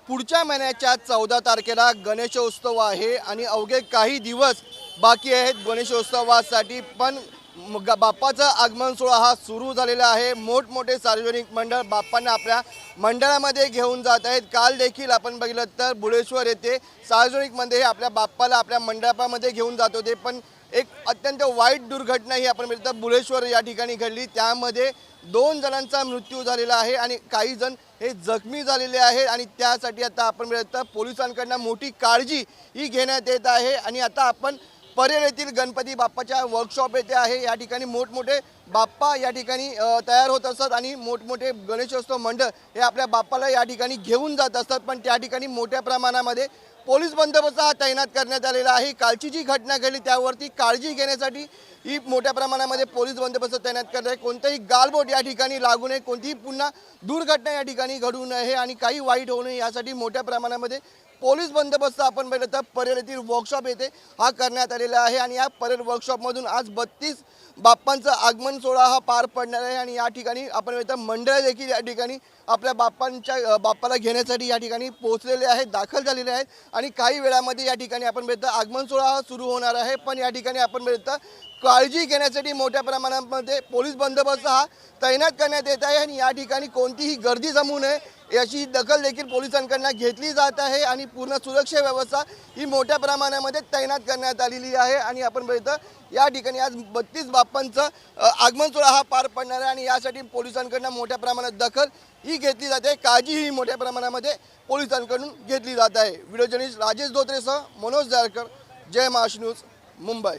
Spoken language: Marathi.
पुढच्या महिन्याच्या 14 तारखेला गणेशोत्सव आहे आणि अवघे काही दिवस बाकी आहेत गणेशोत्सवासाठी। पण बाप्पाचं आगमन सोहळा हा सुरू झालेला आहे। मोठमोठे सार्वजनिक मंडळ बाप्पांना आपल्या मंडळामध्ये घेऊन जात आहेत। काल देखील आपण बघितलं तर बुळेश्वर येथे सार्वजनिक मध्ये आपल्या बाप्पाला आपल्या मंडपामध्ये घेऊन जात होते। पण एक अत्यंत वाईट दुर्घटना ही आपण बघितलं बुळेश्वर या ठिकाणी घडली। त्यामध्ये 2 जणांचा मृत्यू झालेला आहे आणि काही जण हे जखमी झालेले आहेत आणि त्यासाठी आता आपण बघितलं पोलिसांकडून मोठी काळजी ही घेण्यात येत आहे। आणि आता आपण परेल येथील गणपती बाप्पाच्या वर्कशॉप येथे आहे। या ठिकाणी मोठमोठे बाप्पा या ठिकाणी तयार होत असतात आणि मोठमोठे गणेशोत्सव मंडळ हे आपल्या बाप्पाला या ठिकाणी घेऊन जात असतात। पण त्या ठिकाणी मोठ्या प्रमाणामध्ये पोलीस बंदोबस्त हा तैनात करण्यात आलेला आहे। कालची जी घटना घडली त्यावरती काळजी घेण्यासाठी ही मोठ्या प्रमाणामध्ये पोलीस बंदोबस्त तैनात करत आहे। कोणतेही गालबोट या ठिकाणी लागू नये, कोणतीही पुन्हा दुर्घटना या ठिकाणी घडू नये आणि काही वाईट होऊ नये यासाठी मोठ्या प्रमाणामध्ये पोलीस बंदोबस्त आपण पाहिलं तर परेल येथील वर्कशॉप येथे हा करण्यात आलेला आहे। आणि या परेल वर्कशॉपमधून आज 32 बाप्पांचं आगमन सोहळा हा पार पडणार आहे। आणि या ठिकाणी आपण पाहिलं मंडळ देखील या ठिकाणी आपल्या बाप्पाला घेण्यासाठी या ठिकाणी पोहोचलेले आहेत, दाखल झालेले आहेत आणि काही वेळामध्ये या ठिकाणी आपण पाहिलं आगमन सोहळा हा सुरू होणार आहे। पण या ठिकाणी आपण पाहिलं काळजी घेण्यासाठी मोठ्या प्रमाणामध्ये पोलीस बंदोबस्त हा तैनात करण्यात येत आहे आणि या ठिकाणी कोणतीही गर्दी जमू नये याची दखल देखील पोलिसांकडून घेतली जात आहे आणि पूर्ण सुरक्षा व्यवस्था ही मोठ्या प्रमाणामध्ये तैनात करण्यात आलेली आहे। आणि आपण बघितलं या ठिकाणी आज 32 बाप्पांचं आगमन सोहळा हा पार पडणार आहे आणि यासाठी पोलिसांकडून मोठ्या प्रमाणात दखल ही घेतली जाते, काळजी ही मोठ्या प्रमाणामध्ये पोलिसांकडून घेतली जात आहे। व्हिडिओ जर्नलिस्ट राजेश धोत्रेसह मनोज जारकर, जय महाराष्ट्र न्यूज, मुंबई।